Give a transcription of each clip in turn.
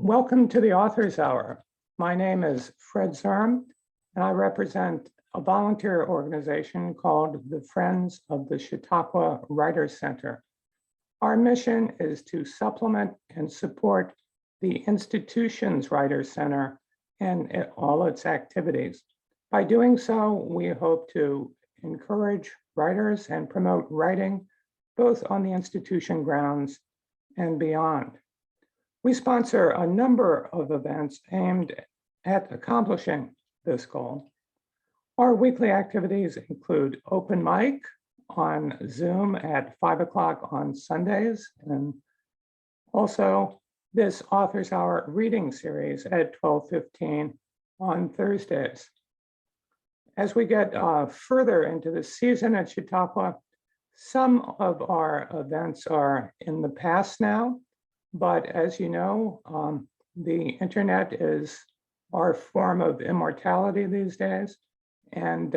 Welcome to the Authors Hour. My name is Fred Zerm, and I represent a volunteer organization called the Friends of the Chautauqua Writers Center. Our mission is to supplement and support the institution's Writers Center and all its activities. By doing so, we hope to encourage writers and promote writing, both on the institution grounds and beyond. We sponsor a number of events aimed at accomplishing this goal. Our weekly activities include open mic on Zoom at 5 o'clock on Sundays, and also this Authors Hour reading series at 12:15 on Thursdays. As we get further into the season at Chautauqua, some of our events are in the past now. But as you know, the internet is our form of immortality these days. And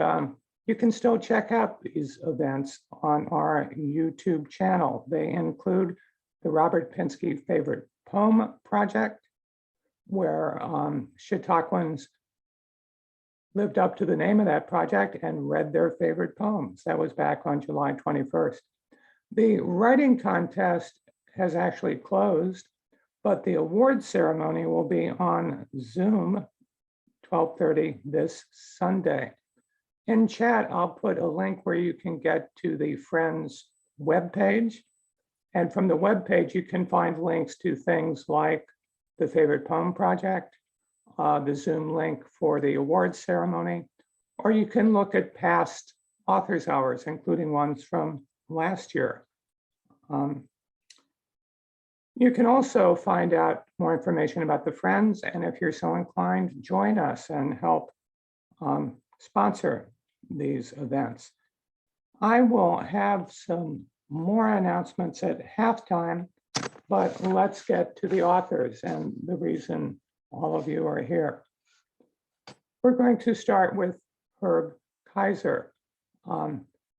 you can still check out these events on our YouTube channel. They include the Robert Pinsky Favorite Poem Project, where Chautauquans lived up to the name of that project and read their favorite poems. That was back on July 21st. The writing contest has actually closed, but the award ceremony will be on Zoom 12:30 this Sunday. In chat, I'll put a link where you can get to the Friends webpage. And from the webpage, you can find links to things like the Favorite Poem Project, the Zoom link for the awards ceremony, or you can look at past Authors Hours, including ones from last year. You can also find out more information about the Friends, and if you're so inclined, join us and help sponsor these events. I will have some more announcements at halftime, but let's get to the authors and the reason all of you are here. We're going to start with Herb Kaiser.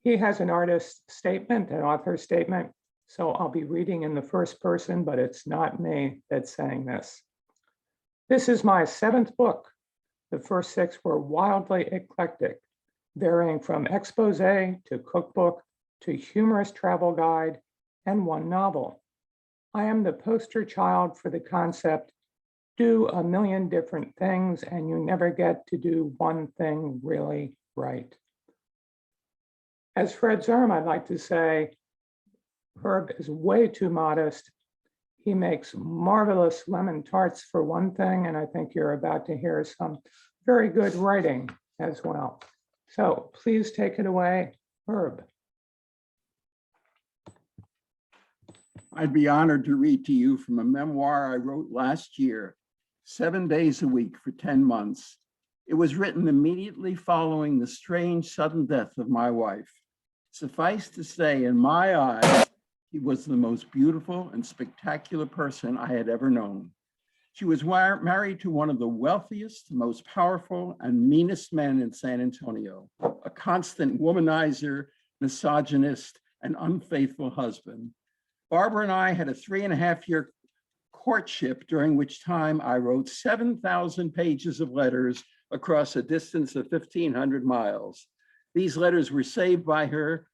He has an artist statement, an author statement. So I'll be reading in the first person, but it's not me that's saying this. This is my 7th book. The first 6 were wildly eclectic, varying from expose to cookbook to humorous travel guide and one novel. I am the poster child for the concept, do a million different things and you never get to do one thing really right. As Fred Zerm, I'd like to say, Herb is way too modest. He makes marvelous lemon tarts for one thing, and I think you're about to hear some very good writing as well. So please take it away, Herb. I'd be honored to read to you from a memoir I wrote last year, 7 days a week for 10 months. It was written immediately following the strange sudden death of my wife. Suffice to say, in my eyes, he was the most beautiful and spectacular person I had ever known. She was married to one of the wealthiest, most powerful, and meanest men in San Antonio, a constant womanizer, misogynist, and unfaithful husband. Barbara and I had a 3.5-year courtship, during which time I wrote 7,000 pages of letters across a distance of 1,500 miles. These letters were saved by her,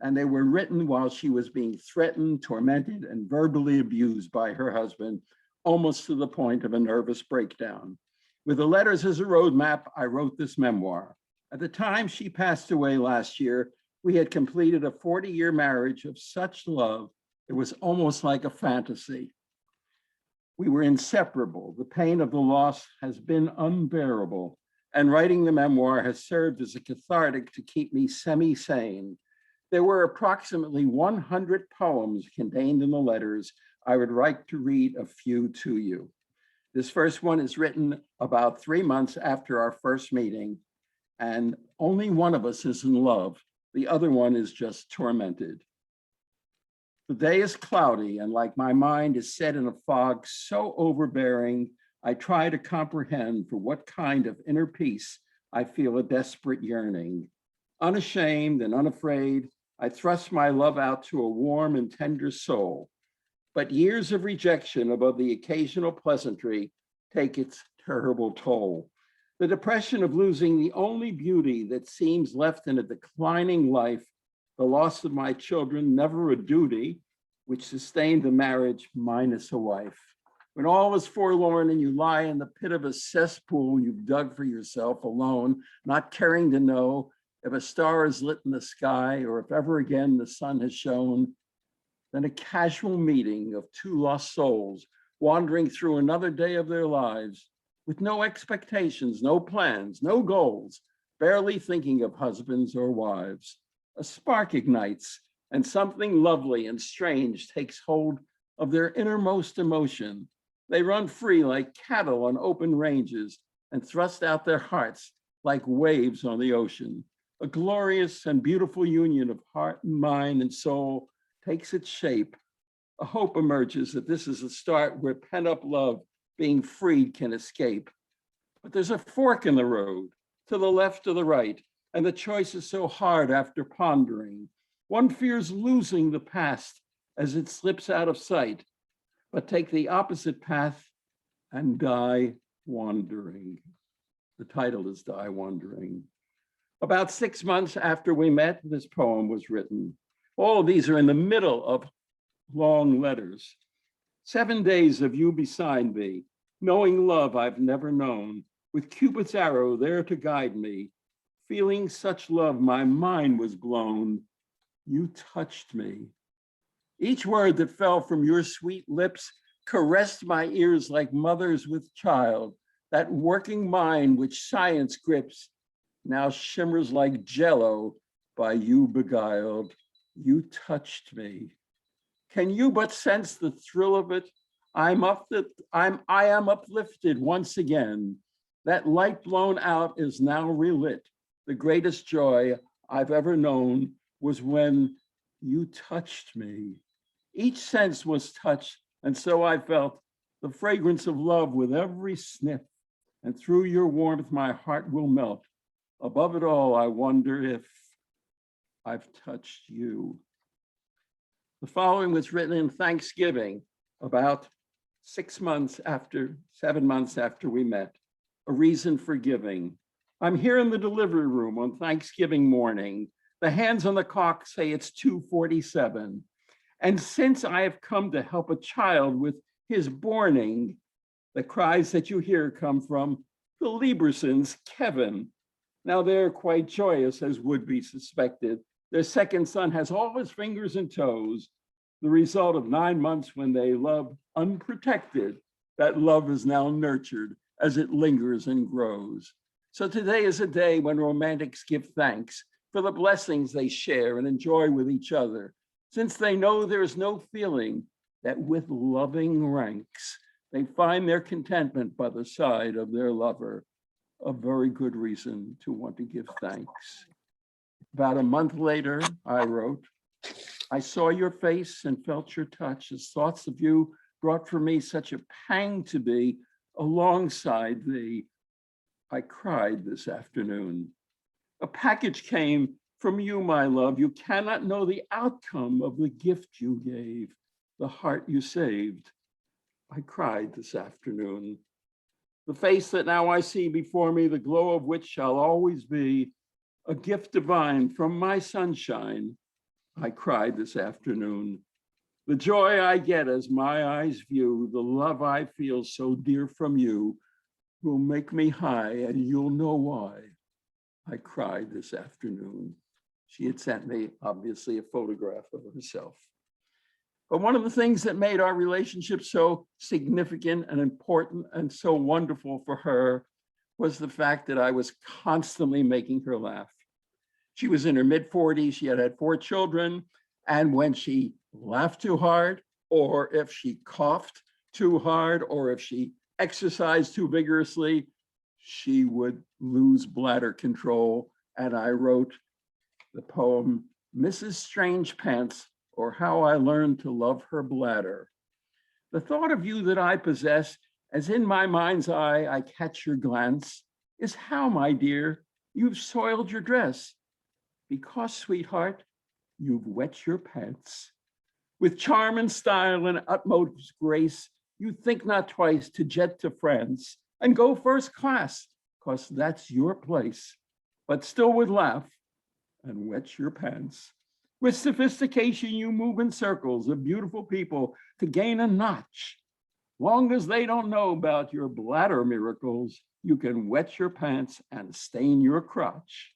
and they were written while she was being threatened, tormented, and verbally abused by her husband, almost to the point of a nervous breakdown. With the letters as a roadmap, I wrote this memoir. At the time she passed away last year, we had completed a 40-year marriage of such love, it was almost like a fantasy. We were inseparable. The pain of the loss has been unbearable, and writing the memoir has served as a cathartic to keep me semi-sane. There were approximately 100 poems contained in the letters. I would like to read a few to you. This first one is written about 3 months after our first meeting, and only one of us is in love. The other one is just tormented. The day is cloudy, and like my mind is set in a fog so overbearing, I try to comprehend for what kind of inner peace I feel a desperate yearning. Unashamed and unafraid, I thrust my love out to a warm and tender soul. but years of rejection above the occasional pleasantry take its terrible toll. The depression of losing the only beauty that seems left in a declining life, the loss of my children, never a duty, which sustained the marriage minus a wife. When all is forlorn and you lie in the pit of a cesspool you've dug for yourself alone, not caring to know if a star is lit in the sky or if ever again the sun has shone, then a casual meeting of two lost souls wandering through another day of their lives with no expectations, no plans, no goals, barely thinking of husbands or wives. A spark ignites and something lovely and strange takes hold of their innermost emotion. They run free like cattle on open ranges and thrust out their hearts like waves on the ocean. A glorious and beautiful union of heart and mind and soul takes its shape. A hope emerges that this is a start where pent-up love, being freed, can escape. But there's a fork in the road, to the left or the right, and the choice is so hard after pondering. One fears losing the past as it slips out of sight, but take the opposite path and die wandering. The title is Die Wandering. About 6 months after we met, this poem was written. All of these are in the middle of long letters. 7 days of you beside me, knowing love I've never known, with Cupid's arrow there to guide me, feeling such love my mind was blown. You touched me. Each word that fell from your sweet lips caressed my ears like mothers with child. That working mind which science grips now shimmers like jello by you beguiled. You touched me. Can you but sense the thrill of it? I am uplifted once again. That light blown out is now relit. The greatest joy I've ever known was when you touched me. Each sense was touched, and so I felt the fragrance of love with every sniff. And through your warmth, my heart will melt. Above it all, I wonder if I've touched you. The following was written in Thanksgiving, about 7 months after we met. A reason for giving. I'm here in the delivery room on Thanksgiving morning. The hands on the clock say it's 2:47. And since I have come to help a child with his borning, the cries that you hear come from the Liebersons, Kevin. Now they're quite joyous, as would be suspected. Their second son has all his fingers and toes, the result of 9 months when they love unprotected. That love is now nurtured as it lingers and grows. So today is a day when romantics give thanks for the blessings they share and enjoy with each other, since they know there is no feeling that with loving ranks, they find their contentment by the side of their lover. A very good reason to want to give thanks. About a month later, I wrote, I saw your face and felt your touch as thoughts of you brought for me such a pang to be alongside thee. I cried this afternoon. A package came from you, my love. You cannot know the outcome of the gift you gave, the heart you saved. I cried this afternoon. The face that now I see before me, the glow of which shall always be a gift divine from my sunshine. I cried this afternoon. The joy I get as my eyes view, the love I feel so dear from you, will make me high, and you'll know why. I cried this afternoon. She had sent me, obviously, a photograph of herself. But one of the things that made our relationship so significant and important and so wonderful for her was the fact that I was constantly making her laugh. She was in her mid-40s, she had 4 children, and when she laughed too hard, or if she coughed too hard, or if she exercised too vigorously, she would lose bladder control. And I wrote the poem, Mrs. Strange Pants, or How I Learned to Love Her Bladder. The thought of you that I possess, as in my mind's eye I catch your glance, is how, my dear, you've soiled your dress. Because, sweetheart, you've wet your pants. With charm and style and utmost grace, you think not twice to jet to France and go first class, 'cause that's your place, but still would laugh and wet your pants. With sophistication, you move in circles of beautiful people to gain a notch. Long as they don't know about your bladder miracles, you can wet your pants and stain your crotch.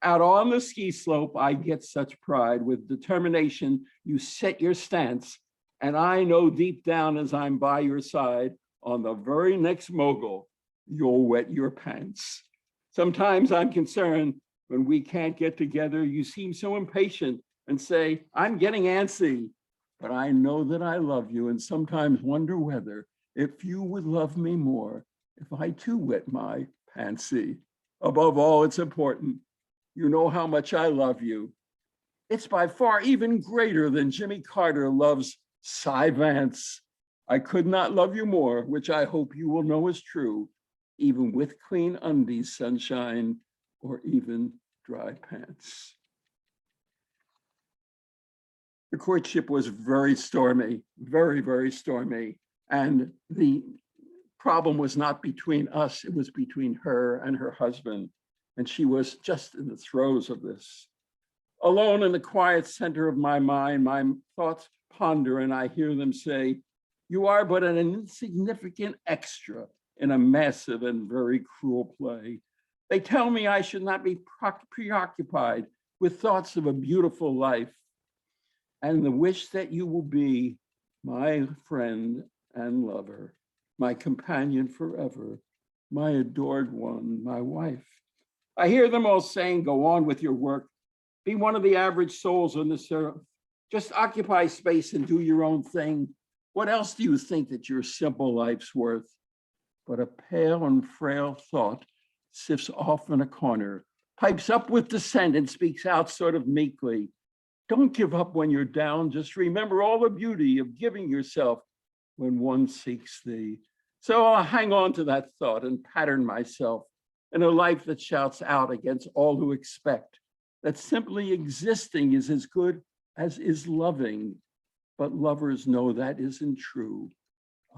Out on the ski slope, I get such pride. With determination, you set your stance, and I know deep down as I'm by your side, on the very next mogul, you'll wet your pants. Sometimes I'm concerned when we can't get together, you seem so impatient and say, I'm getting antsy, but I know that I love you and sometimes wonder whether if you would love me more if I too wet my pantsy. Above all, it's important. You know how much I love you. It's by far even greater than Jimmy Carter loves Cy Vance. I could not love you more, which I hope you will know is true, even with clean undies, sunshine, or even dry pants. The courtship was very stormy, very, very stormy. And the problem was not between us, it was between her and her husband. And she was just in the throes of this. Alone in the quiet center of my mind, my thoughts ponder and I hear them say, you are but an insignificant extra in a massive and very cruel play. They tell me I should not be preoccupied with thoughts of a beautiful life and the wish that you will be my friend and lover, my companion forever, my adored one, my wife. I hear them all saying, go on with your work. Be one of the average souls on this earth. Just occupy space and do your own thing. What else do you think that your simple life's worth? But a pale and frail thought sifts off in a corner, pipes up with dissent and speaks out sort of meekly. Don't give up when you're down. Just remember all the beauty of giving yourself when one seeks thee. So I'll hang on to that thought and pattern myself in a life that shouts out against all who expect that simply existing is as good as is loving. But lovers know that isn't true,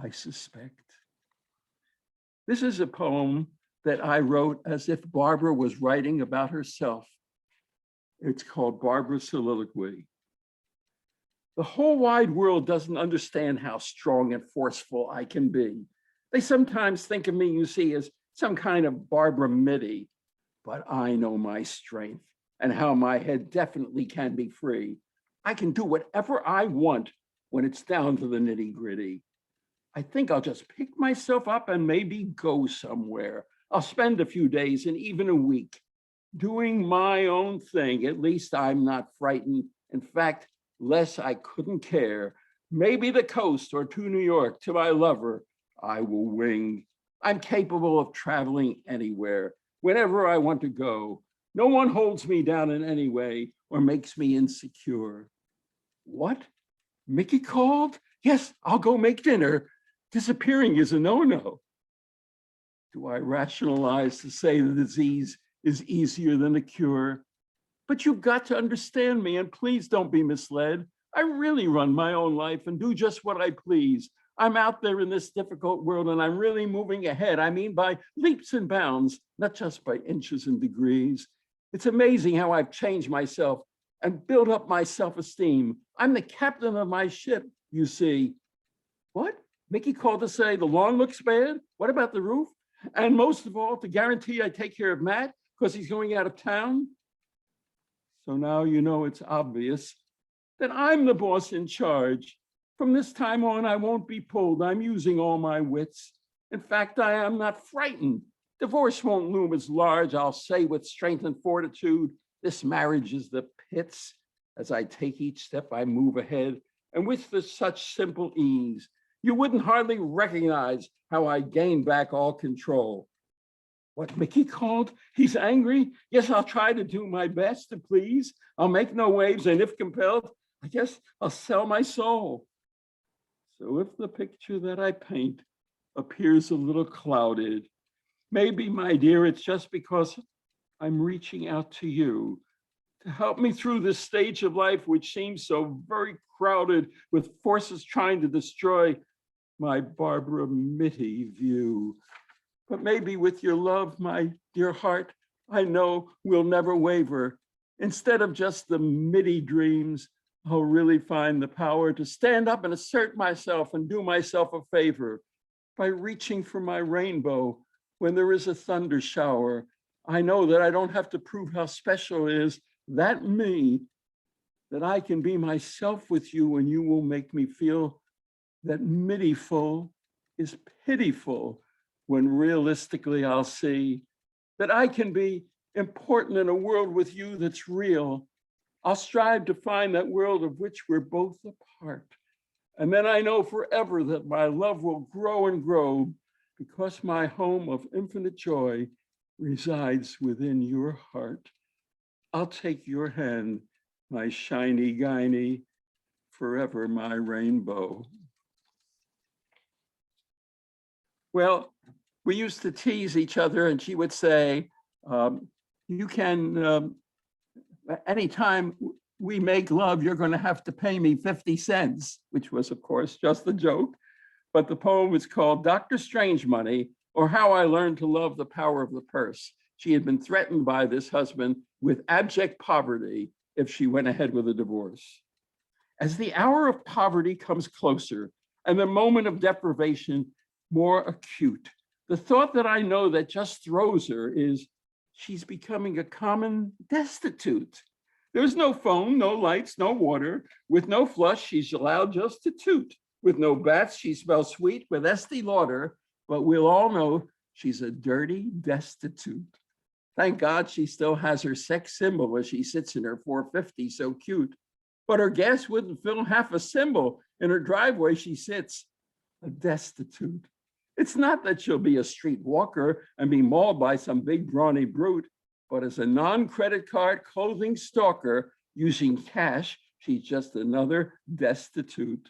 I suspect. This is a poem that I wrote as if Barbara was writing about herself. It's called Barbara's Soliloquy. The whole wide world doesn't understand how strong and forceful I can be. They sometimes think of me, you see, as some kind of Barbara Mitty, but I know my strength and how my head definitely can be free. I can do whatever I want when it's down to the nitty gritty. I think I'll just pick myself up and maybe go somewhere. I'll spend a few days and even a week doing my own thing. At least I'm not frightened. In fact, less I couldn't care. Maybe the coast or to New York to my lover, I will wing. I'm capable of traveling anywhere, whenever I want to go. No one holds me down in any way or makes me insecure. What? Mickey called? Yes, I'll go make dinner. Disappearing is a no-no. Do I rationalize to say the disease is easier than a cure? But you've got to understand me and please don't be misled. I really run my own life and do just what I please. I'm out there in this difficult world and I'm really moving ahead. I mean, by leaps and bounds, not just by inches and degrees. It's amazing how I've changed myself and built up my self-esteem. I'm the captain of my ship, you see. What? Mickey called to say the lawn looks bad? What about the roof? And most of all, to guarantee I take care of Matt because he's going out of town. So now you know it's obvious that I'm the boss in charge. From this time on, I won't be pulled. I'm using all my wits. In fact, I am not frightened. Divorce won't loom as large. I'll say with strength and fortitude, this marriage is the pits. As I take each step, I move ahead. And with such simple ease, you wouldn't hardly recognize how I gain back all control. What Mickey called? He's angry? Yes, I'll try to do my best to please. I'll make no waves, and if compelled, I guess I'll sell my soul. So if the picture that I paint appears a little clouded, maybe, my dear, it's just because I'm reaching out to you. to help me through this stage of life, which seems so very crowded with forces trying to destroy my Barbara Mitty view. But maybe with your love, my dear heart, I know we'll never waver. Instead of just the Mitty dreams, I'll really find the power to stand up and assert myself and do myself a favor by reaching for my rainbow when there is a thunder shower. I know that I don't have to prove how special it is, that me, that I can be myself with you, and you will make me feel that Mittyful is pitiful, when realistically I'll see that I can be important in a world with you that's real. I'll strive to find that world of which we're both a part. And then I know forever that my love will grow and grow, because my home of infinite joy resides within your heart. I'll take your hand, my shiny guiney, forever my rainbow. Well, we used to tease each other, and she would say, you can, anytime we make love, you're going to have to pay me 50 cents, which was, of course, just a joke. But the poem was called Dr. Strange Money, or How I Learned to Love the Power of the Purse. She had been threatened by this husband with abject poverty if she went ahead with a divorce. As the hour of poverty comes closer and the moment of deprivation more acute, the thought that I know that just throws her is she's becoming a common destitute. There's no phone, no lights, no water. With no flush, she's allowed just to toot. With no baths, she smells sweet with Estee Lauder, but we'll all know she's a dirty destitute. Thank God she still has her sex symbol as she sits in her 450, so cute. But her gas wouldn't fill half a symbol. In her driveway, she sits a destitute. It's not that she'll be a street walker and be mauled by some big brawny brute, but as a non-credit card clothing stalker using cash, she's just another destitute.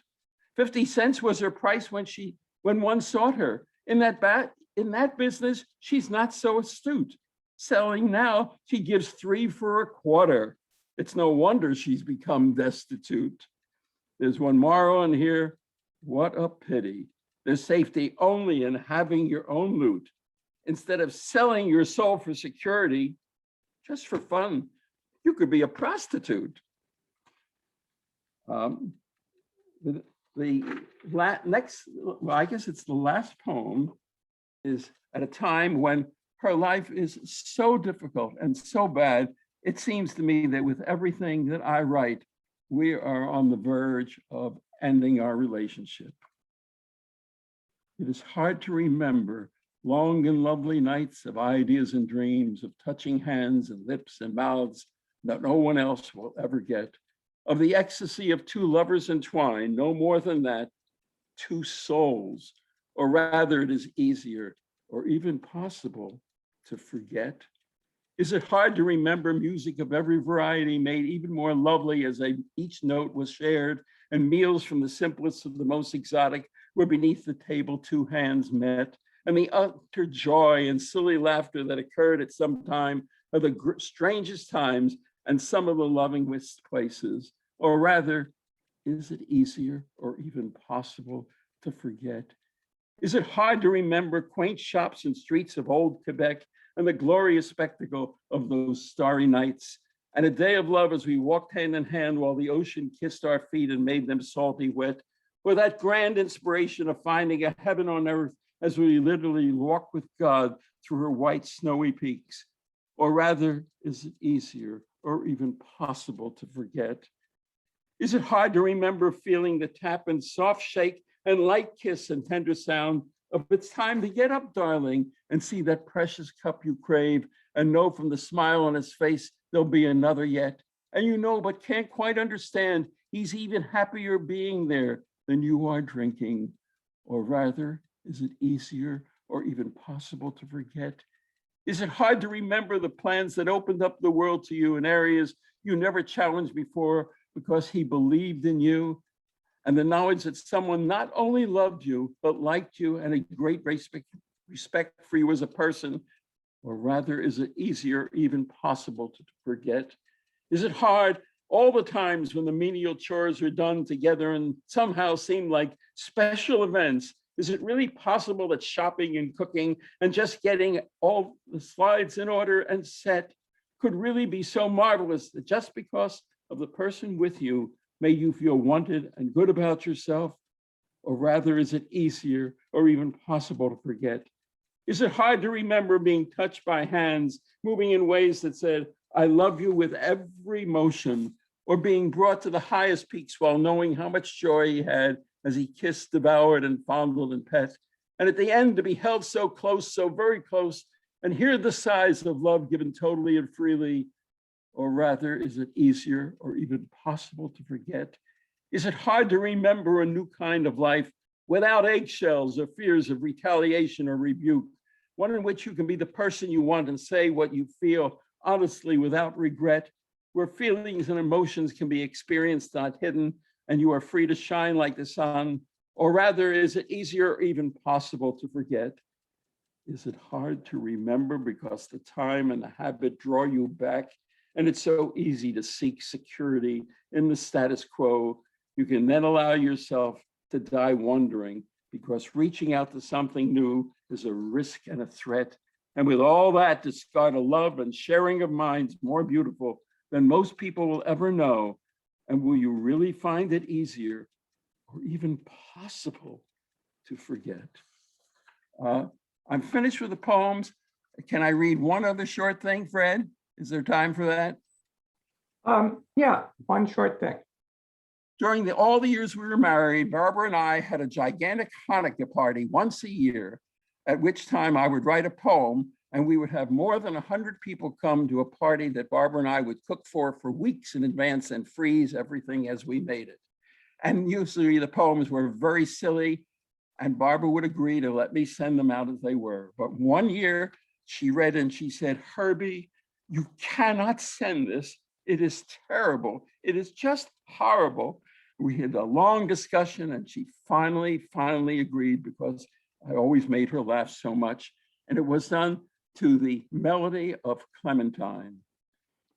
50 cents was her price when one sought her. In that business, she's not so astute. Selling now, she gives 3 for a quarter. It's no wonder she's become destitute. There's one moral in here. What a pity. There's safety only in having your own loot. Instead of selling your soul for security, just for fun, you could be a prostitute. I guess it's the last poem, is at a time when her life is so difficult and so bad, it seems to me that with everything that I write, we are on the verge of ending our relationship. It is hard to remember long and lovely nights of ideas and dreams, of touching hands and lips and mouths that no one else will ever get, of the ecstasy of 2 lovers entwined, no more than that, 2 souls, or rather it is easier or even possible to forget. Is it hard to remember music of every variety made even more lovely as each note was shared, and meals from the simplest to the most exotic where beneath the table 2 hands met, and the utter joy and silly laughter that occurred at some time of the strangest times and some of the lovingest places? Or rather, is it easier or even possible to forget? Is it hard to remember quaint shops and streets of old Quebec and the glorious spectacle of those starry nights, and a day of love as we walked hand in hand while the ocean kissed our feet and made them salty wet, or that grand inspiration of finding a heaven on earth as we literally walk with God through her white snowy peaks? Or rather, is it easier or even possible to forget? Is it hard to remember feeling the tap and soft shake and light kiss and tender sound of it's time to get up, darling, and see that precious cup you crave, and know from the smile on his face there'll be another yet? And you know, but can't quite understand, he's even happier being there than you are drinking. Or rather, is it easier or even possible to forget? Is it hard to remember the plans that opened up the world to you in areas you never challenged before because he believed in you? And the knowledge that someone not only loved you, but liked you and a great respect for you as a person? Or rather, is it easier, even possible to forget? Is it hard all the times when the menial chores are done together and somehow seem like special events? Is it really possible that shopping and cooking and just getting all the slides in order and set could really be so marvelous that just because of the person with you, may you feel wanted and good about yourself? Or rather, is it easier or even possible to forget? Is it hard to remember being touched by hands moving in ways that said, I love you with every motion, or being brought to the highest peaks while knowing how much joy he had as he kissed, devoured, and fondled and pet, and at the end to be held so close, so very close, and hear the sighs of love given totally and freely? Or rather, is it easier or even possible to forget? Is it hard to remember a new kind of life without eggshells or fears of retaliation or rebuke, one in which you can be the person you want and say what you feel honestly without regret, where feelings and emotions can be experienced, not hidden, and you are free to shine like the sun? Or rather, is it easier or even possible to forget? Is it hard to remember because the time and the habit draw you back, and it's so easy to seek security in the status quo? You can then allow yourself to die wondering, because reaching out to something new is a risk and a threat. And with all that, discard a love and sharing of minds more beautiful than most people will ever know. And will you really find it easier or even possible to forget? I'm finished with the poems. Can I read one other short thing, Fred? Is there time for that? Yeah, one short thing. During all the years we were married, Barbara and I had a gigantic Hanukkah party once a year, at which time I would write a poem, and we would have more than 100 people come to a party that Barbara and I would cook for weeks in advance and freeze everything as we made it. And usually the poems were very silly, and Barbara would agree to let me send them out as they were. But one year she read and she said, Herbie, you cannot send this. It is terrible. It is just horrible. We had a long discussion and she finally agreed, because I always made her laugh so much. And it was done to the melody of Clementine.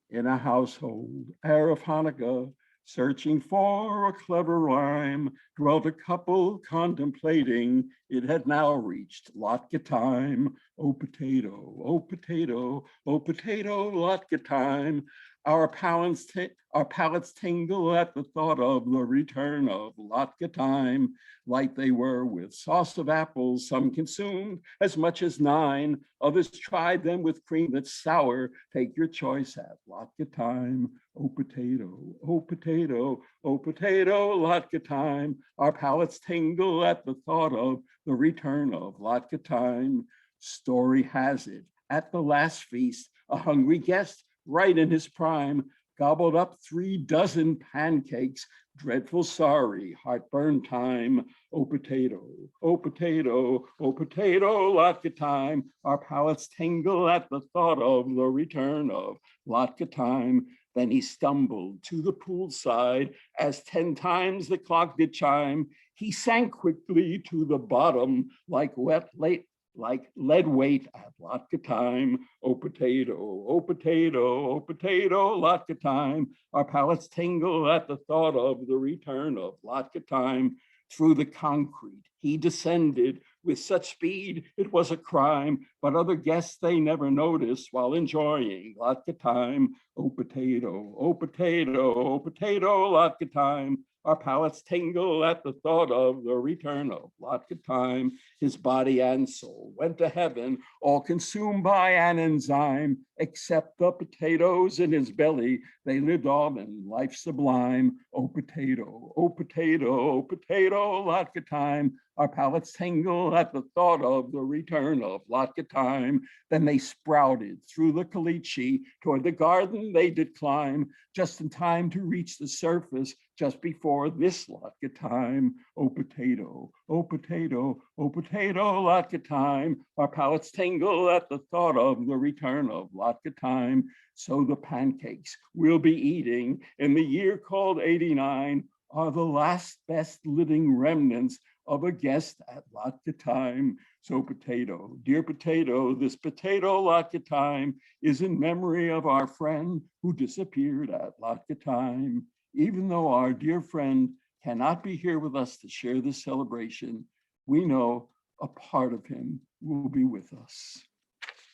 In a household, air of Hanukkah, searching for a clever rhyme, dwelt a couple contemplating. It had now reached latke time. Oh potato, oh potato, oh potato, latke time. Our palates tingle at the thought of the return of latke time. Light they were with sauce of apples, some consumed as much as 9. Others tried them with cream that's sour. Take your choice at latke time. Oh potato, oh potato, oh potato, latke time. Our palates tingle at the thought of the return of latke time. Story has it, at the last feast, a hungry guest, right in his prime, gobbled up 3 dozen pancakes. Dreadful sorry, heartburn time. Oh potato, oh potato, oh potato, latke time. Our palates tingle at the thought of the return of latke time. Then he stumbled to the poolside as 10 times the clock did chime. He sank quickly to the bottom like lead weight at latke time. Oh potato, oh potato, oh potato, latke time. Our palates tingle at the thought of the return of latke time. Through the concrete he descended with such speed it was a crime, but other guests they never noticed while enjoying latke time. Oh potato, oh potato, oh potato, latke time. Our palates tingle at the thought of the return of latke time. His body and soul went to heaven, all consumed by an enzyme, except the potatoes in his belly. They lived on in life sublime. Oh potato, oh potato, oh potato, latke time. Our palates tingle at the thought of the return of latke time. Then they sprouted through the caliche toward the garden they did climb, just in time to reach the surface just before this latke time. Oh potato, oh potato, oh potato, latke time. Our palates tingle at the thought of the return of latke time. So the pancakes we'll be eating in the year called '89 are the last best living remnants of a guest at latke time. So potato, dear potato, this potato latke time is in memory of our friend who disappeared at latke time. Even though our dear friend cannot be here with us to share this celebration, we know a part of him will be with us.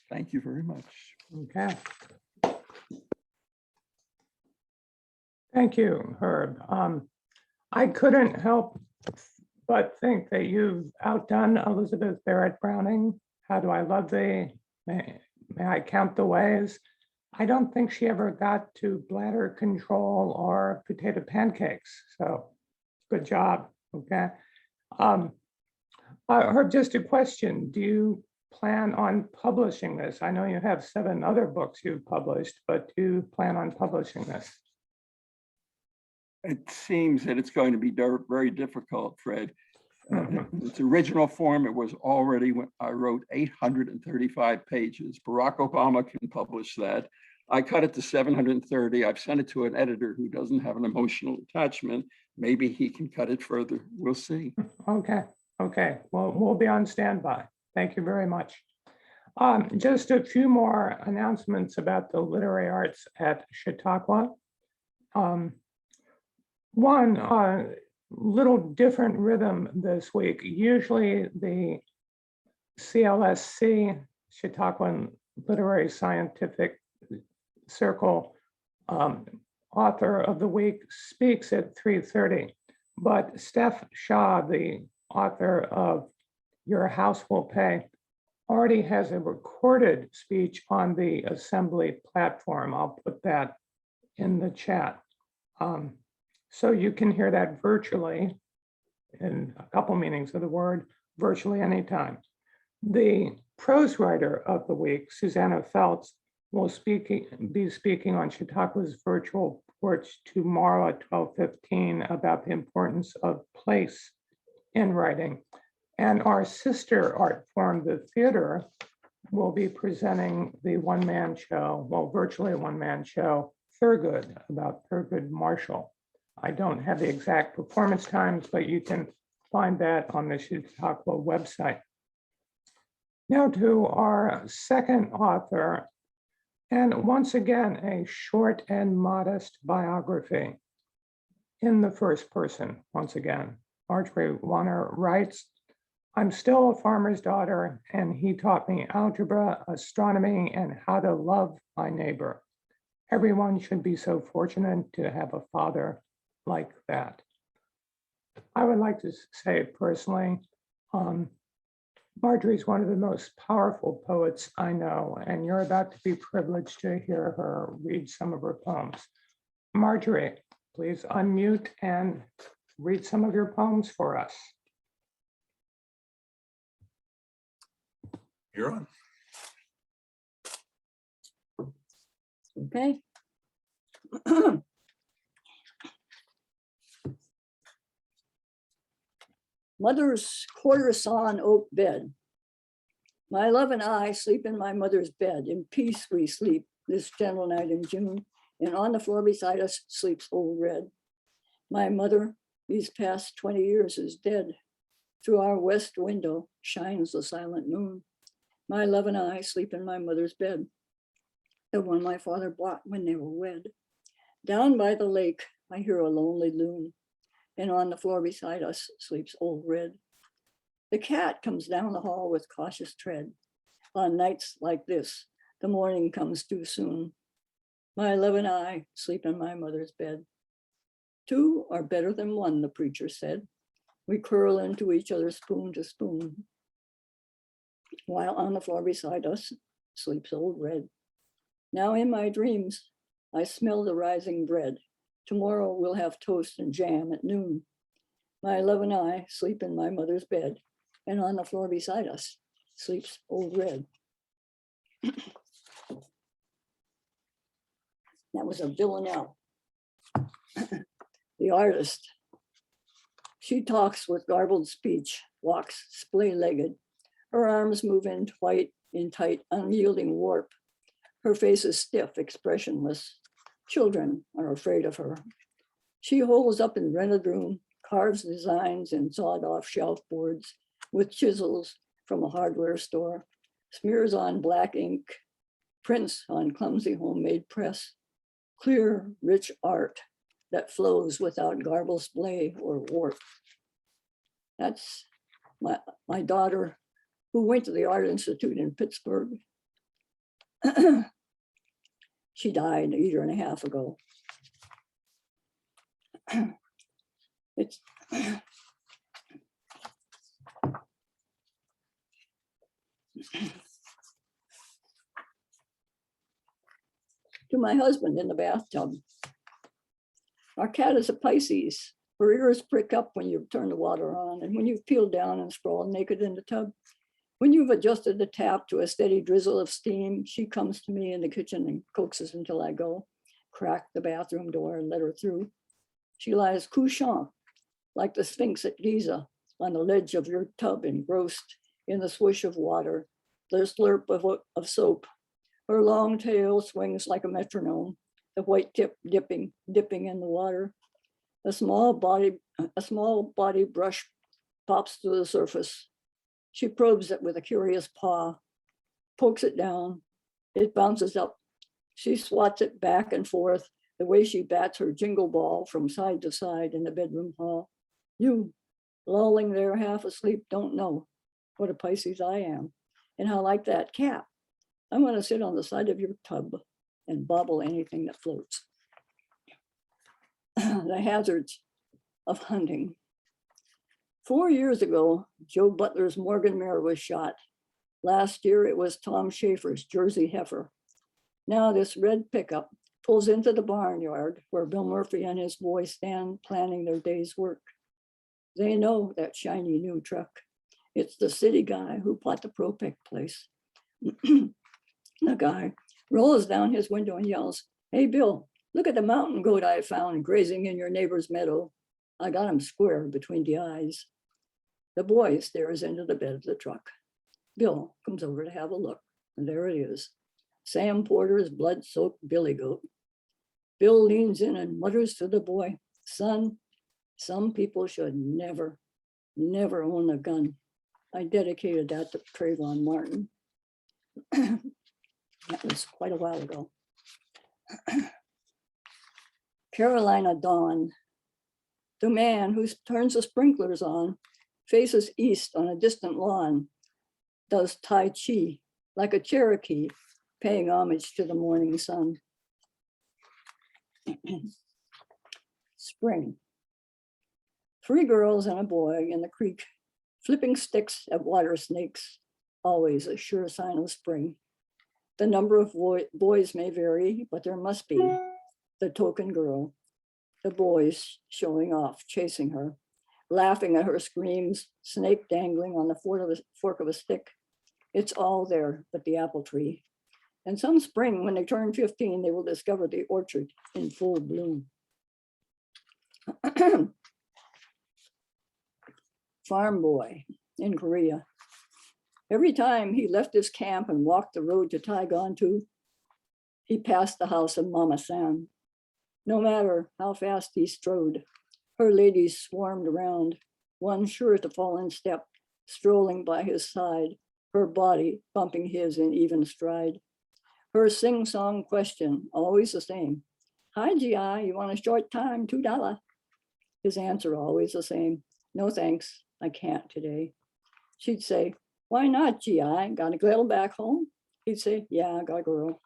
Thank you very much. Okay. Thank you, Herb. I couldn't help but think that you've outdone Elizabeth Barrett Browning. How do I love thee? May I count the ways? I don't think she ever got to bladder control or potato pancakes. So good job. Okay. Herb, just a question. Do you plan on publishing this? I know you have 7 other books you've published, but do you plan on publishing this? It seems that it's going to be very difficult, Fred. In its original form, it was already, when I wrote 835 pages. Barack Obama can publish that. I cut it to 730. I've sent it to an editor who doesn't have an emotional attachment. Maybe he can cut it further. We'll see. Okay. Okay. Well, we'll be on standby. Thank you very much. Just a few more announcements about the literary arts at Chautauqua. One little different rhythm this week. Usually the CLSC, Chautauqua Literary Scientific Circle, author of the week speaks at 3:30. But Steph Shaw, the author of Your House Will Pay, already has a recorded speech on the assembly platform. I'll put that in the chat. So you can hear that virtually, in a couple meanings of the word, virtually anytime. The prose writer of the week, Susanna Feltz, will be speaking on Chautauqua's virtual porch tomorrow at 12:15 about the importance of place in writing. And our sister art form, the theater, will be presenting the one-man show, well, virtually a one-man show, Thurgood, about Thurgood Marshall. I don't have the exact performance times, but you can find that on the Chautauqua website. Now to our second author, and once again, a short and modest biography in the first person, once again. Marjorie Wonner writes, I'm still a farmer's daughter, and he taught me algebra, astronomy, and how to love my neighbor. Everyone should be so fortunate to have a father like that. I would like to say personally, Marjorie's one of the most powerful poets I know, and you're about to be privileged to hear her read some of her poems. Marjorie, please unmute and read some of your poems for us. You're on. Okay. Mother's quarter sawn oak bed. My love and I sleep in my mother's bed. In peace we sleep this gentle night in June, and on the floor beside us sleeps old Red. My mother, these past 20 years, is dead. Through our west window shines the silent moon. My love and I sleep in my mother's bed, the one my father bought when they were wed. Down by the lake, I hear a lonely loon, and on the floor beside us sleeps old Red. The cat comes down the hall with cautious tread. On nights like this, the morning comes too soon. My love and I sleep in my mother's bed. 2 are better than 1, the preacher said. We curl into each other spoon to spoon, while on the floor beside us sleeps old Red. Now in my dreams, I smell the rising bread. Tomorrow we'll have toast and jam at noon. My love and I sleep in my mother's bed, and on the floor beside us sleeps old Red. That was a villanelle. The artist. She talks with garbled speech, walks splay-legged. Her arms move in tight, unyielding warp. Her face is stiff, expressionless. Children are afraid of her. She holds up in rented room, carves designs in sawed-off shelf boards with chisels from a hardware store, smears on black ink, prints on clumsy homemade press, clear, rich art that flows without garble splay or warp. That's my daughter, who went to the Art Institute in Pittsburgh. She died a year and a half ago. It's to my husband in the bathtub. Our cat is a Pisces. Her ears prick up when you turn the water on, and when you've peeled down and sprawled naked in the tub. When you've adjusted the tap to a steady drizzle of steam, she comes to me in the kitchen and coaxes until I go, crack the bathroom door and let her through. She lies couchant, like the Sphinx at Giza, on the ledge of your tub, engrossed in the swish of water, the slurp of soap. Her long tail swings like a metronome, the white tip dipping in the water. A small body brush pops to the surface. She probes it with a curious paw, pokes it down. It bounces up. She swats it back and forth the way she bats her jingle ball from side to side in the bedroom hall. You, lolling there half asleep, don't know what a Pisces I am and how, like that cat, I want to sit on the side of your tub and bobble anything that floats. The hazards of hunting. 4 years ago, Joe Butler's Morgan mare was shot. Last year, it was Tom Schaefer's Jersey heifer. Now this red pickup pulls into the barnyard where Bill Murphy and his boys stand planning their day's work. They know that shiny new truck. It's the city guy who bought the Propec place. The guy rolls down his window and yells, "Hey, Bill, look at the mountain goat I found grazing in your neighbor's meadow. I got him square between the eyes." The boy stares into the bed of the truck. Bill comes over to have a look, and there it is, Sam Porter's blood-soaked billy goat. Bill leans in and mutters to the boy, "Son, some people should never own a gun." I dedicated that to Trayvon Martin. That was quite a while ago. Carolina Dawn. The man who turns the sprinklers on faces east on a distant lawn, does Tai Chi like a Cherokee, paying homage to the morning sun. Spring. 3 girls and a boy in the creek, flipping sticks at water snakes, always a sure sign of spring. The number of boys may vary, but there must be the token girl. The boys showing off, chasing her, laughing at her screams, snake dangling on the fork of a stick. It's all there but the apple tree. And some spring, when they turn 15, they will discover the orchard in full bloom. Farm boy in Korea. Every time he left his camp and walked the road to Taigontu, he passed the house of Mama San. No matter how fast he strode, her ladies swarmed around, one sure to fall in step, strolling by his side, her body bumping his in even stride. Her sing-song question, always the same. "Hi, GI, you want a short time, $2? His answer always the same. "No, thanks, I can't today." She'd say, "Why not, GI? Got a girl back home?" He'd say, "Yeah, I got a girl."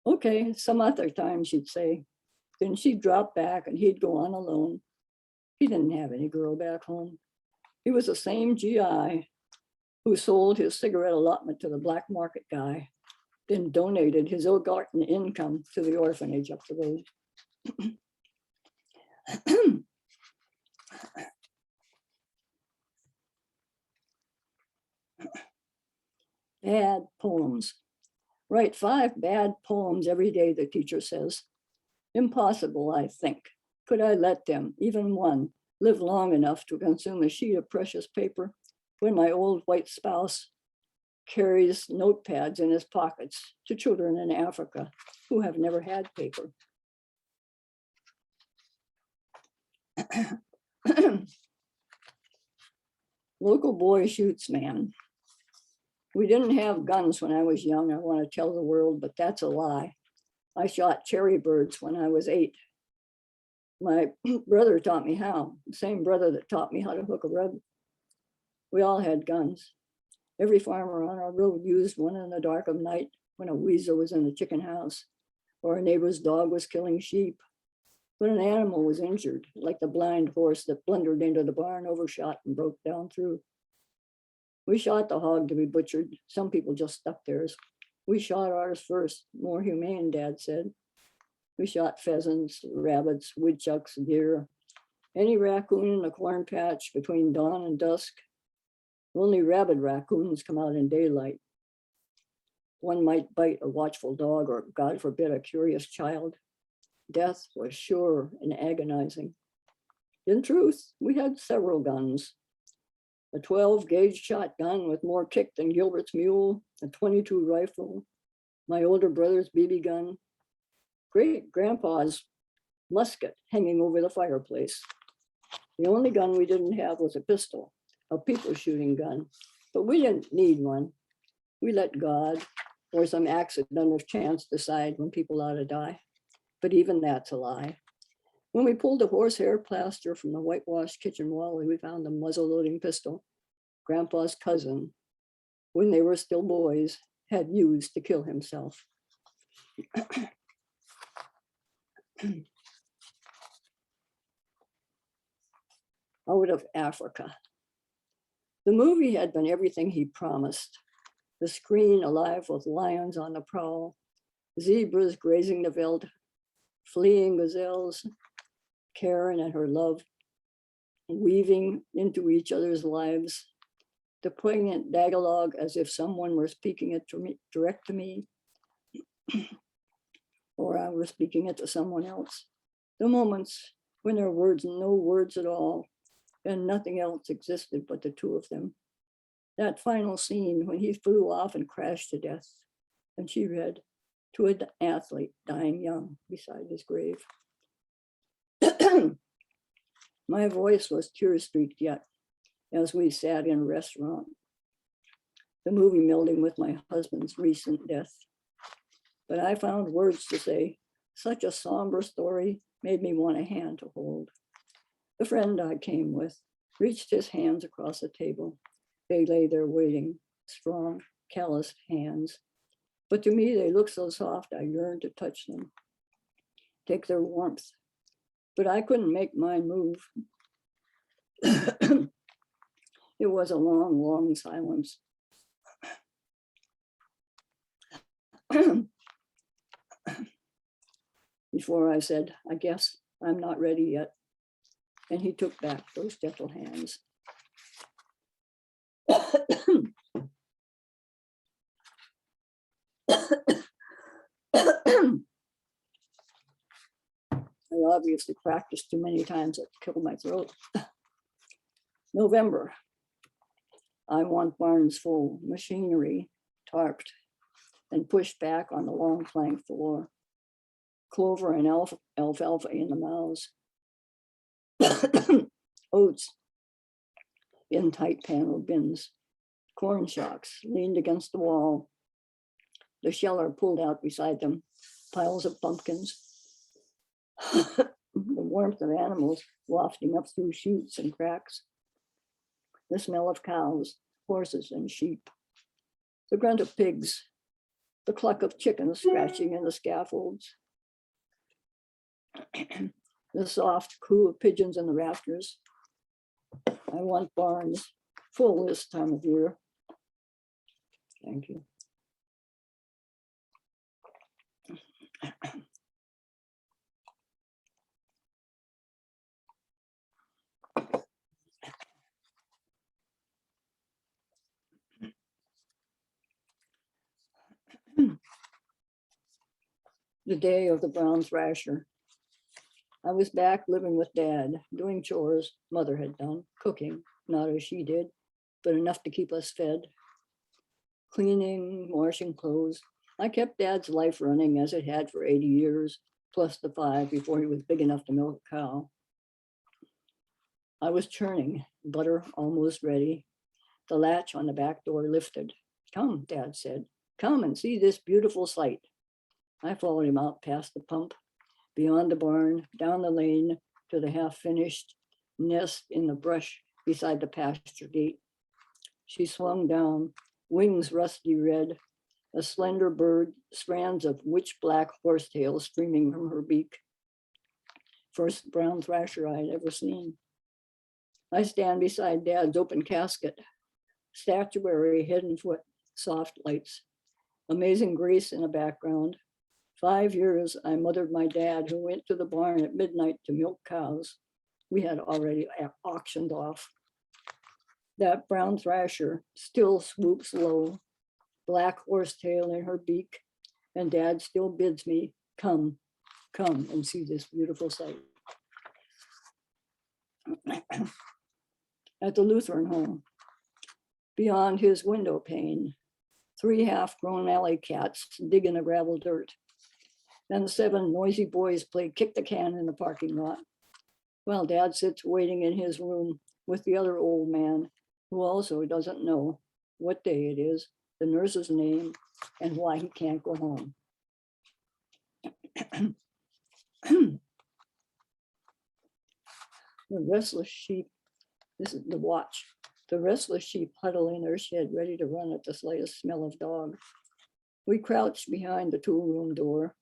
"Okay, some other time," she'd say. Then she'd drop back and he'd go on alone. He didn't have any girl back home. He was the same GI who sold his cigarette allotment to the black market guy, then donated his ill-gotten income to the orphanage up the road. Bad poems. Write 5 bad poems every day, the teacher says. Impossible, I think. Could I let them, even one, live long enough to consume a sheet of precious paper when my old white spouse carries notepads in his pockets to children in Africa who have never had paper? Local boy shoots man. We didn't have guns when I was young, I want to tell the world, but that's a lie. I shot cherry birds when I was 8. My brother taught me how, the same brother that taught me how to hook a rug. We all had guns. Every farmer on our road used one in the dark of night when a weasel was in the chicken house, or a neighbor's dog was killing sheep. When an animal was injured, like the blind horse that blundered into the barn, overshot and broke down through. We shot the hog to be butchered. Some people just stuck theirs. We shot ours first, more humane, Dad said. We shot pheasants, rabbits, woodchucks, deer, any raccoon in a corn patch between dawn and dusk. Only rabid raccoons come out in daylight. One might bite a watchful dog or, God forbid, a curious child. Death was sure and agonizing. In truth, we had several guns. A 12-gauge shotgun with more kick than Gilbert's mule, a 22 rifle, my older brother's BB gun, great-grandpa's musket hanging over the fireplace. The only gun we didn't have was a pistol, a people shooting gun, but we didn't need one. We let God or some accident of chance decide when people ought to die. But even that's a lie. When we pulled the horsehair plaster from the whitewashed kitchen wall, we found a muzzle-loading pistol Grandpa's cousin, when they were still boys, had used to kill himself. Out of Africa. The movie had been everything he promised. The screen alive with lions on the prowl, zebras grazing the veldt, fleeing gazelles, Karen and her love, weaving into each other's lives, the poignant dialogue as if someone were speaking it to me, direct to me, or I was speaking it to someone else. The moments when there were no words at all, and nothing else existed but the two of them. That final scene when he flew off and crashed to death, and she read, "To an athlete dying young," beside his grave. My voice was tear-streaked yet as we sat in a restaurant, the movie melding with my husband's recent death. But I found words to say. Such a somber story made me want a hand to hold. The friend I came with reached his hands across the table. They lay there waiting, strong, calloused hands. But to me, they looked so soft, I yearned to touch them, take their warmth. But I couldn't make mine move. It was a long, long silence. Before I said, "I guess I'm not ready yet." And he took back those gentle hands. I obviously practiced too many times to kill my throat. November. I want barns full, machinery tarped and pushed back on the long plank floor. Clover and alfalfa in the mouths. Oats in tight panel bins. Corn shocks leaned against the wall. The sheller pulled out beside them. Piles of pumpkins. The warmth of animals wafting up through chutes and cracks. The smell of cows, horses, and sheep. The grunt of pigs. The cluck of chickens scratching in the scaffolds. The soft coo of pigeons in the rafters. I want barns full this time of year. Thank you. The day of the brown thrasher. I was back living with Dad, doing chores Mother had done, cooking, not as she did, but enough to keep us fed. Cleaning, washing clothes. I kept Dad's life running as it had for 80 years, plus the 5 before he was big enough to milk a cow. I was churning, butter almost ready. The latch on the back door lifted. Come, Dad said, come and see this beautiful sight. I followed him out past the pump, beyond the barn, down the lane to the half-finished nest in the brush beside the pasture gate. She swung down, wings rusty red, a slender bird, strands of witch black horsetail streaming from her beak. First brown thrasher I'd ever seen. I stand beside Dad's open casket, statuary head and foot, soft lights, amazing grace in the background. 5 years I mothered my dad, who went to the barn at midnight to milk cows. We had already auctioned off. That brown thrasher still swoops low, black horsetail in her beak, and Dad still bids me, come and see this beautiful sight. At the Lutheran home, beyond his window pane, 3 half-grown alley cats dig in the gravel dirt. Then 7 noisy boys play kick the can in the parking lot, while Dad sits waiting in his room with the other old man, who also doesn't know what day it is, the nurse's name, and why he can't go home. The restless sheep, this is the watch. The restless sheep huddle in their shed, ready to run at the slightest smell of dog. We crouch behind the toolroom door.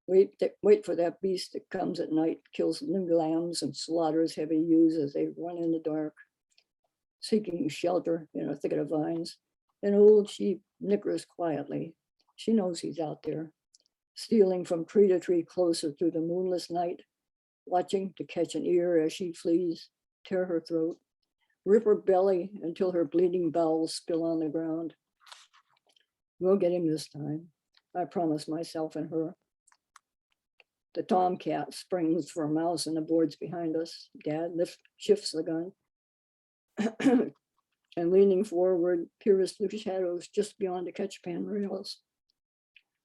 Wait for that beast that comes at night, kills new lambs and slaughters heavy ewes as they run in the dark, seeking shelter in a thicket of vines. An old sheep nickers quietly. She knows he's out there, stealing from tree to tree closer through the moonless night, watching to catch an ear as she flees, tear her throat, rip her belly until her bleeding bowels spill on the ground. We'll get him this time, I promise myself and her. The tomcat springs for a mouse in the boards behind us. Dad shifts the gun and leaning forward, peers through shadows just beyond the catchpan rails.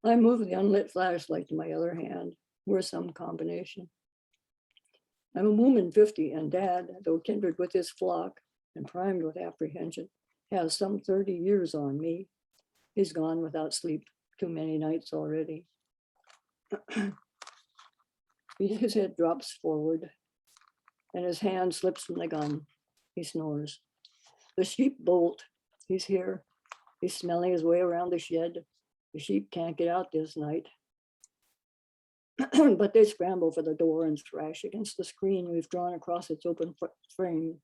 I move the unlit flashlight to my other hand. We're some combination. I'm a woman 50, and Dad, though kindred with his flock and primed with apprehension, has some 30 years on me. He's gone without sleep too many nights already. His head drops forward and his hand slips from the gun. He snores. The sheep bolt. He's here. He's smelling his way around the shed. The sheep can't get out this night. But they scramble for the door and thrash against the screen we've drawn across its open frame.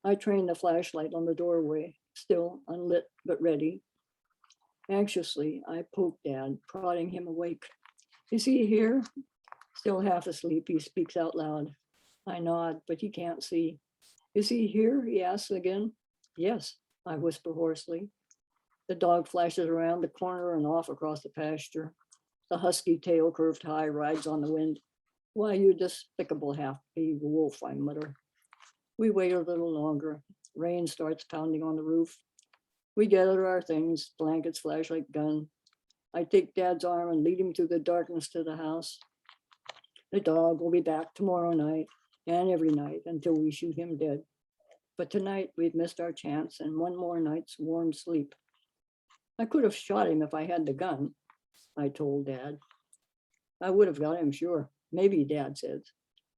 I train the flashlight on the doorway, still unlit but ready. Anxiously, I poke Dad, prodding him awake. Is he here? Still half asleep, he speaks out loud. I nod, but he can't see. Is he here? He asks again. Yes, I whisper hoarsely. The dog flashes around the corner and off across the pasture. The husky tail curved high rides on the wind. Why, you despicable half-breed wolf, I mutter. We wait a little longer. Rain starts pounding on the roof. We gather our things, blankets, flashlight, gun. I take Dad's arm and lead him through the darkness to the house. The dog will be back tomorrow night and every night until we shoot him dead. But tonight we've missed our chance and one more night's warm sleep. I could have shot him if I had the gun, I told Dad. I would have got him, sure. Maybe, Dad says,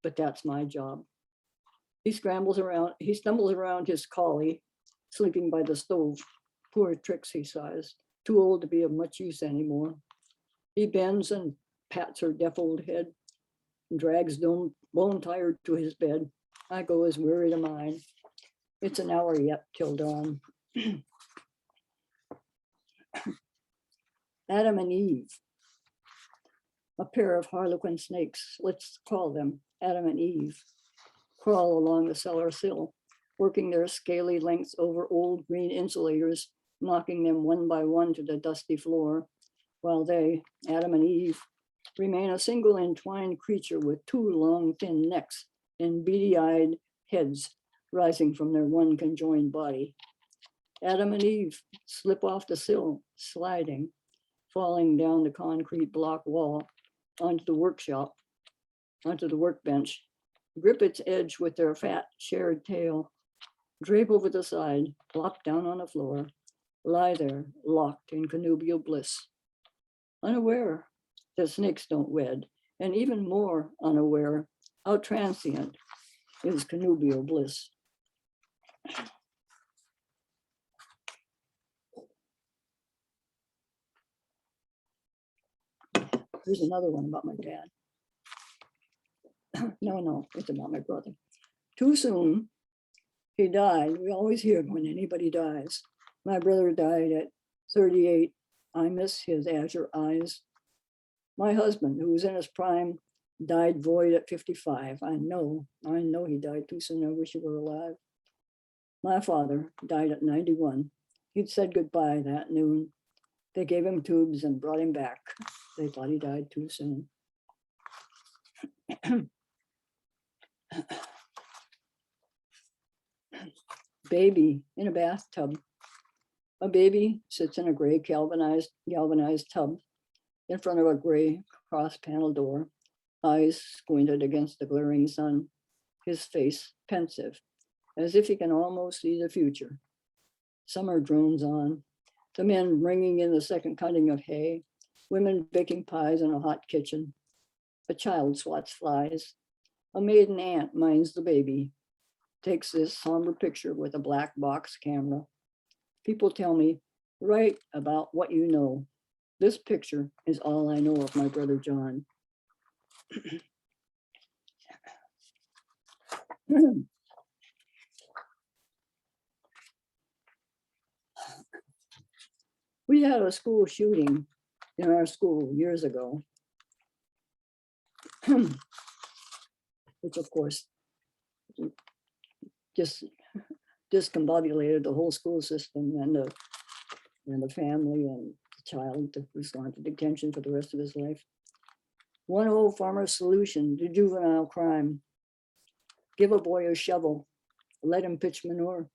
but that's my job. He stumbles around his collie, sleeping by the stove. Poor Trix, he sighs, too old to be of much use anymore. He bends and pats her deaf old head and drags bone tired to his bed. I go as weary to mine. It's an hour yet till dawn. Adam and Eve, a pair of harlequin snakes, let's call them Adam and Eve, crawl along the cellar sill, working their scaly lengths over old green insulators, knocking them one by one to the dusty floor, while they, Adam and Eve, remain a single entwined creature with 2 long, thin necks and beady-eyed heads rising from their one conjoined body. Adam and Eve slip off the sill, sliding, falling down the concrete block wall onto the workbench, grip its edge with their fat shared tail, drape over the side, plop down on the floor, lie there locked in connubial bliss. Unaware that snakes don't wed, and even more unaware how transient is connubial bliss. Here's another one about my dad. No, it's about my brother. Too soon, he died. We always hear when anybody dies. My brother died at 38. I miss his azure eyes. My husband, who was in his prime, died void at 55. I know he died too soon. I wish he were alive. My father died at 91. He'd said goodbye that noon. They gave him tubes and brought him back. They thought he died too soon. Baby in a bathtub. A baby sits in a gray galvanized tub in front of a gray cross panel door, eyes squinted against the glaring sun, his face pensive, as if he can almost see the future. Summer drones on, the men bringing in the second cutting of hay, women baking pies in a hot kitchen. A child swats flies. A maiden aunt minds the baby, takes this somber picture with a black box camera. People tell me, write about what you know. This picture is all I know of my brother John. We had a school shooting in our school years ago, which of course just discombobulated the whole school system and the family and the child who's gone to detention for the rest of his life. One old farmer's solution to juvenile crime: give a boy a shovel, let him pitch manure.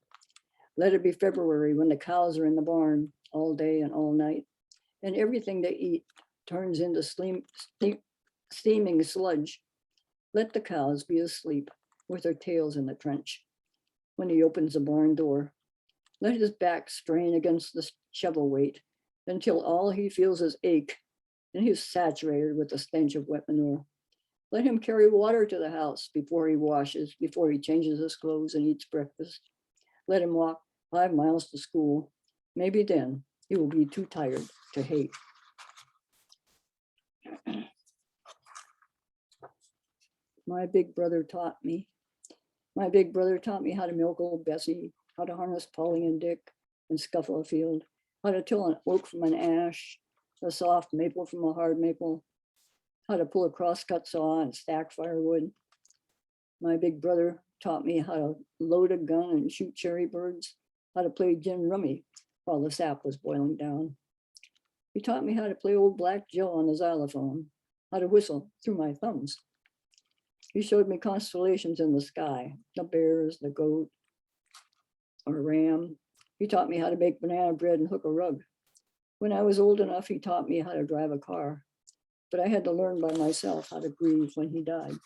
Let it be February when the cows are in the barn all day and all night, and everything they eat turns into steaming sludge. Let the cows be asleep with their tails in the trench. When he opens the barn door, let his back strain against the shovel weight until all he feels is ache and he's saturated with the stench of wet manure. Let him carry water to the house before he washes, before he changes his clothes and eats breakfast. Let him walk 5 miles to school. Maybe then he will be too tired to hate. My big brother taught me how to milk old Bessie, how to harness Polly and Dick and scuffle a field, how to till an oak from an ash, a soft maple from a hard maple, how to pull a crosscut saw and stack firewood. My big brother taught me how to load a gun and shoot cherry birds, how to play gin rummy while the sap was boiling down. He taught me how to play old Black Joe on the xylophone, how to whistle through my thumbs. He showed me constellations in the sky, the bears, the goat, or ram. He taught me how to bake banana bread and hook a rug. When I was old enough, he taught me how to drive a car, but I had to learn by myself how to grieve when he died.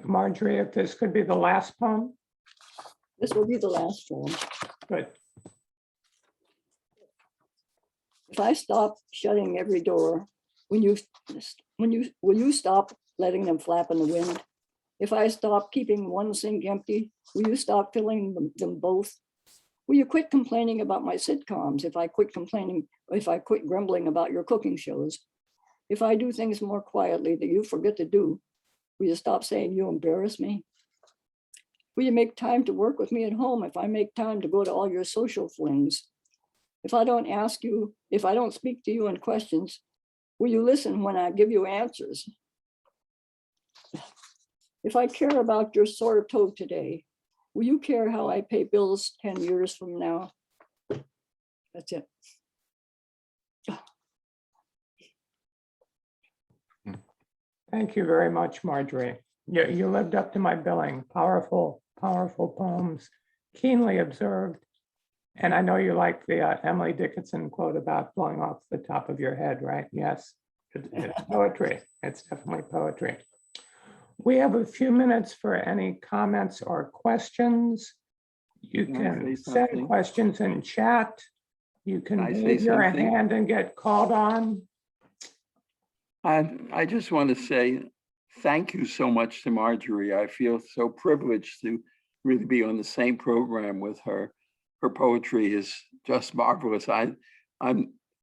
Marjorie, if this could be the last poem, This will be the last poem. good. If I stop shutting every door, will you stop letting them flap in the wind? If I stop keeping one sink empty, will you stop filling them both? Will you quit complaining about my sitcoms? If I quit grumbling about your cooking shows? If I do things more quietly that you forget to do, will you stop saying you embarrass me? Will you make time to work with me at home if I make time to go to all your social flings? If I don't speak to you in questions, will you listen when I give you answers? If I care about your sore toe today, will you care how I pay bills 10 years from now? That's it. Thank you very much, Marjorie. You lived up to my billing. Powerful, powerful poems, keenly observed, And I know you like the Emily Dickinson quote about blowing off the top of your head, right? Yes, it's poetry. It's definitely poetry. We have a few minutes for any comments or questions. You Can I can say send something? questions in chat. You can Can I say wave your something? hand and get called on. I just want to say thank you so much to Marjorie. I feel so privileged to really be on the same program with her. Her poetry is just marvelous. I'm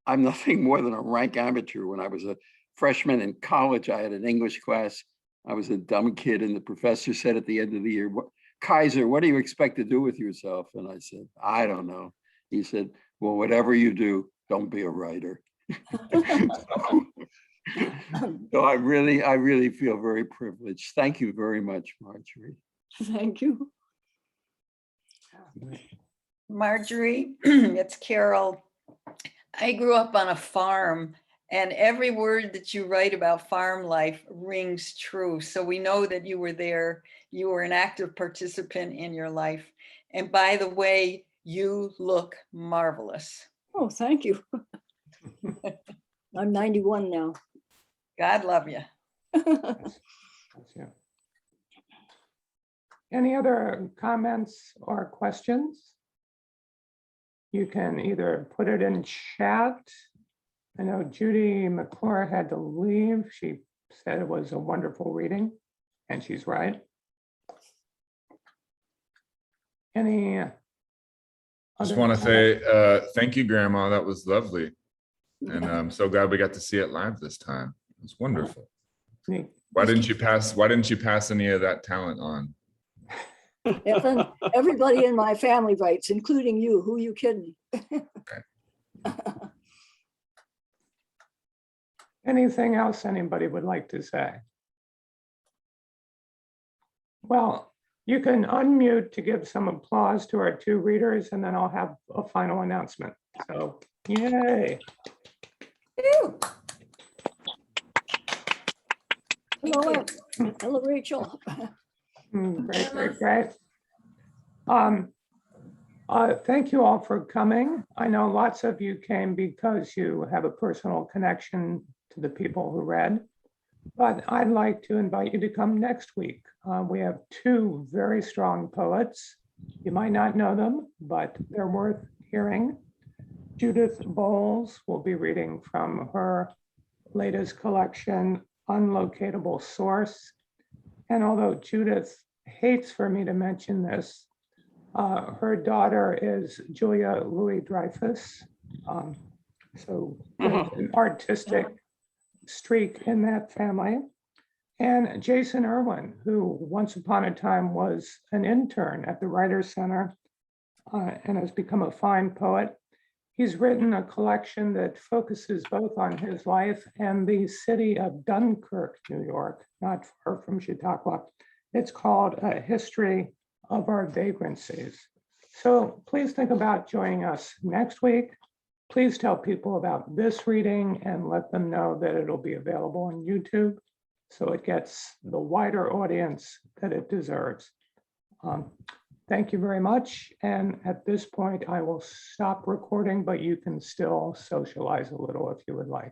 nothing more than a rank amateur. When I was a freshman in college, I had an English class. I was a dumb kid, and the professor said at the end of the year, Kaiser, what do you expect to do with yourself? And I said, I don't know. He said, well, whatever you do, don't be a writer. So I really feel very privileged. Thank you very much, Marjorie. Thank you. Marjorie, it's Carol. I grew up on a farm, and every word that you write about farm life rings true. So we know that you were there. You were an active participant in your life. And by the way, you look marvelous. Oh, thank you. I'm 91 now. God love you. That's you. Any other comments or questions? You can either put it in chat. I know Judy McClure had to leave. She said it was a wonderful reading, and she's right. Any Just other want to comments? say thank you, Grandma. That was lovely. And I'm so glad we got to see it live this time. It was wonderful. Neat. Why didn't you pass any of that talent on? Evan, everybody in my family writes, including you. Who you kidding? Anything else anybody would like to say? Well, you can unmute to give some applause to our two readers, and then I'll have a final announcement. So, yay. Hello, Evan. Hello, Rachel. Great. Thank you all for coming. I know lots of you came because you have a personal connection to the people who read, but I'd like to invite you to come next week. We have two very strong poets. You might not know them, but they're worth hearing. Judith Bowles will be reading from her latest collection, Unlocatable Source. And although Judith hates for me to mention this, her daughter is Julia Louis-Dreyfus. So there's an artistic streak in that family. And Jason Irwin, who once upon a time was an intern at the Writers Center and has become a fine poet. He's written a collection that focuses both on his life and the city of Dunkirk, New York, not far from Chautauqua. It's called A History of Our Vagrancies. So please think about joining us next week. Please tell people about this reading and let them know that it'll be available on YouTube so it gets the wider audience that it deserves. Thank you very much. And at this point, I will stop recording, but you can still socialize a little if you would like.